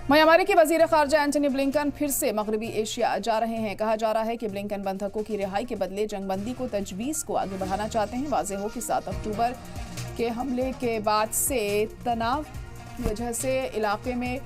वहीं अमेरिकी वजीर खारजा एंटनी ब्लिंकन फिर से मगरबी एशिया जा रहे हैं। कहा जा रहा है कि ब्लिंकन बंधकों की रिहाई के बदले जंगबंदी को तजवीज़ को आगे बढ़ाना चाहते हैं। वाज़ेह हो कि 7 अक्टूबर के हमले के बाद से तनाव की वजह से इलाके में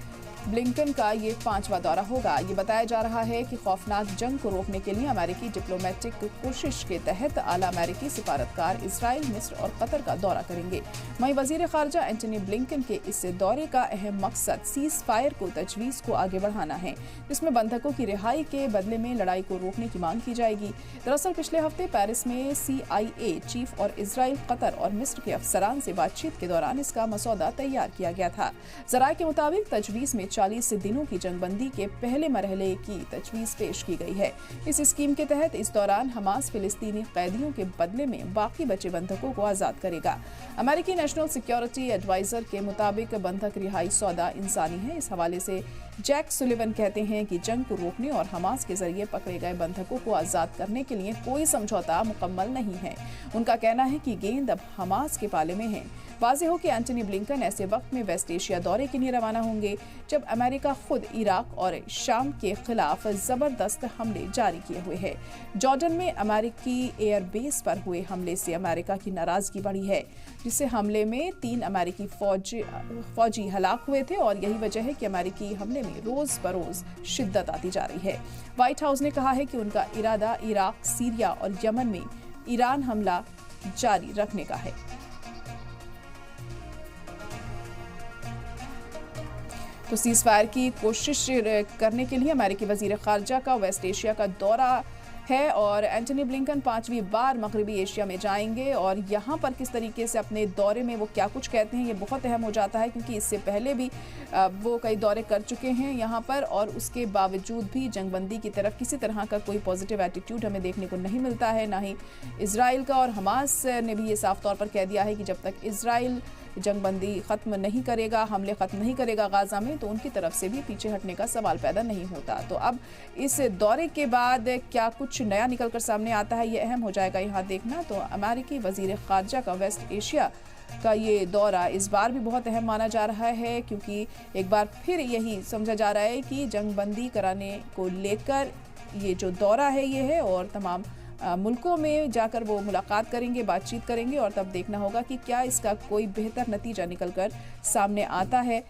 ब्लिंकन का ये 5वां दौरा होगा। ये बताया जा रहा है कि खौफनाक जंग को रोकने के लिए अमेरिकी डिप्लोमेटिक कोशिश के तहत आला अमेरिकी सिफारतकार इसराइल, मिस्र और कतर का दौरा करेंगे। वहीं वजीर खारजा एंटनी ब्लिंकन के इस दौरे का अहम मकसद सीज फायर को तजवीज़ को आगे बढ़ाना है, जिसमें बंधकों की रिहाई के बदले में लड़ाई को रोकने की मांग की जाएगी। दरअसल पिछले हफ्ते पेरिस में CIA चीफ और इसराइल, कतर और मिस्र के अफसरान से बातचीत के दौरान इसका मसौदा तैयार किया गया था। जराये के मुताबिक तजवीज़ में 40 दिनों की जंगबंदी के पहले मरहले की तजवीज़ पेश की गई है। इस स्कीम के तहत इस दौरान हमास फिलिस्तीनी कैदियों के बदले में बाकी बचे बंधकों को आज़ाद करेगा। अमेरिकी नेशनल सिक्योरिटी एडवाइजर के मुताबिक बंधक रिहाई सौदा इंसानी है। इस हवाले से जैक सुलिवन कहते हैं कि जंग को रोकने और हमास के जरिए पकड़े गए बंधकों को आज़ाद करने के लिए कोई समझौता मुकम्मल नहीं है। उनका कहना है कि गेंद अब हमास के पाले में है। वाज़ेह हो कि एंटनी ब्लिंकन ऐसे वक्त में वेस्ट एशिया दौरे के लिए रवाना होंगे जब अमेरिका खुद इराक और शाम के खिलाफ जबरदस्त हमले जारी किए हुए है। जॉर्डन में अमेरिकी एयरबेस पर हुए हमले से अमेरिका की नाराजगी बढ़ी है, जिससे हमले में 3 अमेरिकी फौजी हलाक हुए थे और यही वजह है कि अमेरिकी हमले में रोज बरोज शिद्दत आती जा रही है। व्हाइट हाउस ने कहा है कि उनका इरादा इराक, सीरिया और यमन में ईरान हमला जारी रखने का है। तो सीज फायर की कोशिश करने के लिए अमेरिकी वजीर खारजा का वेस्ट एशिया का दौरा है और एंटनी ब्लिंकन 5वीं बार मगरबी एशिया में जाएंगे और यहाँ पर किस तरीके से अपने दौरे में वो क्या कुछ कहते हैं ये बहुत अहम हो जाता है, क्योंकि इससे पहले भी वो कई दौरे कर चुके हैं यहाँ पर और उसके बावजूद भी जंगबंदी की तरफ किसी तरह का कोई पॉजिटिव एटीट्यूड हमें देखने को नहीं मिलता है। ना ही इसराइल का, और हमास ने भी ये साफ तौर पर कह दिया है कि जब तक इसराइल जंगबंदी ख़त्म नहीं करेगा, हमले ख़त्म नहीं करेगा गाज़ा में, तो उनकी तरफ से भी पीछे हटने का सवाल पैदा नहीं होता। तो अब इस दौरे के बाद क्या कुछ नया निकलकर सामने आता है, ये अहम हो जाएगा यहाँ देखना। तो अमेरिकी वज़ीर ख़ारजा का वेस्ट एशिया का ये दौरा इस बार भी बहुत अहम माना जा रहा है, क्योंकि एक बार फिर यही समझा जा रहा है कि जंगबंदी कराने को लेकर ये जो दौरा है ये है, और तमाम मुल्कों में जाकर वो मुलाकात करेंगे, बातचीत करेंगे और तब देखना होगा कि क्या इसका कोई बेहतर नतीजा निकलकर सामने आता है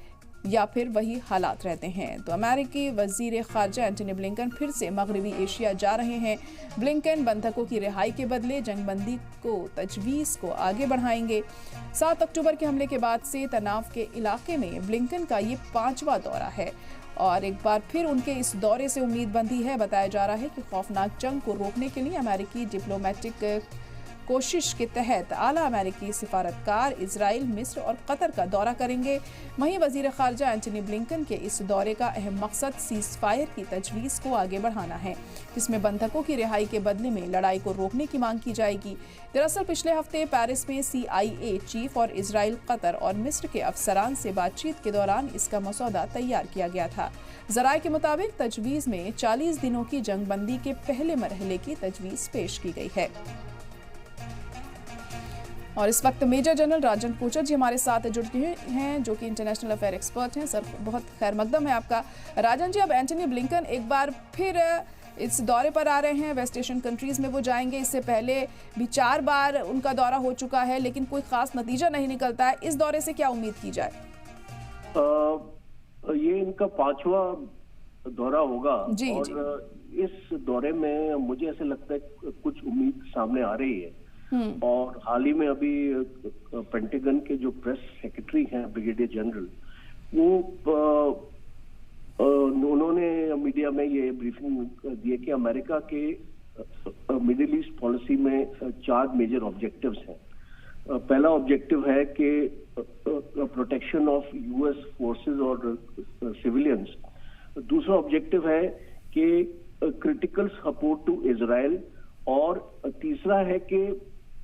या फिर वही हालात रहते हैं। तो अमेरिकी वजीर खारजा एंटनी ब्लिंकन फिर से मगरबी एशिया जा रहे हैं। ब्लिंकन बंधकों की रिहाई के बदले जंगबंदी को तजवीज़ को आगे बढ़ाएंगे। 7 अक्टूबर के हमले के बाद से तनाव के इलाके में ब्लिंकन का ये 5वां दौरा है और एक बार फिर उनके इस दौरे से उम्मीद बंधी है। बताया जा रहा है कि खौफनाक जंग को रोकने के लिए अमेरिकी डिप्लोमेटिक कोशिश के तहत आला अमेरिकी सिफारतकार इसराइल, मिस्र और कतर का दौरा करेंगे। वहीं वजीर खारजा एंटनी ब्लिंकन के इस दौरे का अहम मकसद सीज फायर की तजवीज़ को आगे बढ़ाना है, जिसमें बंधकों की रिहाई के बदले में लड़ाई को रोकने की मांग की जाएगी। दरअसल पिछले हफ्ते पेरिस में CIA चीफ और इसराइल, कतर और मिस्र के अफसरान से बातचीत के दौरान इसका मसौदा तैयार किया गया था। जराये के मुताबिक तजवीज़ में 40 दिनों की जंगबंदी के पहले मरहले की तजवीज़ पेश की गई है। और इस वक्त मेजर जनरल राजन कोचर जी हमारे साथ जुड़ गए हैं, जो कि इंटरनेशनल अफेयर एक्सपर्ट हैं। सर, बहुत खैर मकदम है आपका। राजन जी, अब एंटनी ब्लिंकन एक बार फिर इस दौरे पर आ रहे हैं, वेस्ट एशियन कंट्रीज़ में वो जाएंगे। इससे पहले भी 4 बार उनका दौरा हो चुका है, लेकिन कोई ख़ास नतीजा नहीं निकलता है। इस दौरे से क्या उम्मीद की जाए? ये इनका 5वां दौरा होगा जी, और जी। इस दौरे में मुझे ऐसे लगता है कुछ उम्मीद सामने आ रही है। और हाल ही में अभी पेंटागन के जो प्रेस सेक्रेटरी हैं, ब्रिगेडियर जनरल, वो उन्होंने मीडिया में ये ब्रीफिंग दी कि अमेरिका के मिडिल ईस्ट पॉलिसी में 4 मेजर ऑब्जेक्टिव्स हैं। पहला ऑब्जेक्टिव है कि प्रोटेक्शन ऑफ US फोर्सेस और सिविलियंस। दूसरा ऑब्जेक्टिव है कि क्रिटिकल सपोर्ट टू इजराइल, और तीसरा है कि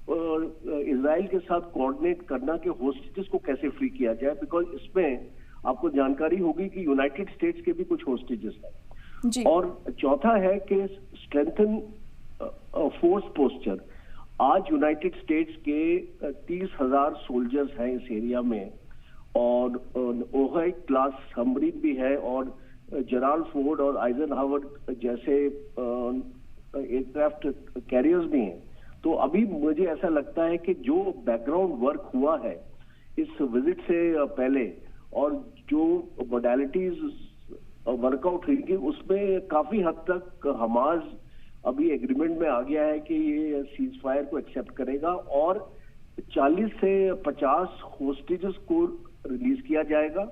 इजराइल के साथ कोऑर्डिनेट करना कि होस्टेजेस को कैसे फ्री किया जाए, बिकॉज इसमें आपको जानकारी होगी कि यूनाइटेड स्टेट्स के भी कुछ होस्टेजेस हैं। और चौथा है कि स्ट्रेंथन फोर्स पोस्चर। आज यूनाइटेड स्टेट्स के 30,000 सोल्जर्स हैं इस एरिया में, और ओहाई क्लास सबमरीन भी है, और जेराल्ड फोर्ड और आइजनहावर जैसे एयरक्राफ्ट कैरियर्स भी हैं। तो अभी मुझे ऐसा लगता है कि जो बैकग्राउंड वर्क हुआ है इस विजिट से पहले और जो मोडालिटीज वर्कआउट हुई उसमें काफी हद तक हमास अभी एग्रीमेंट में आ गया है कि ये सीज फायर को एक्सेप्ट करेगा और 40 से 50 होस्टेजेस को रिलीज किया जाएगा।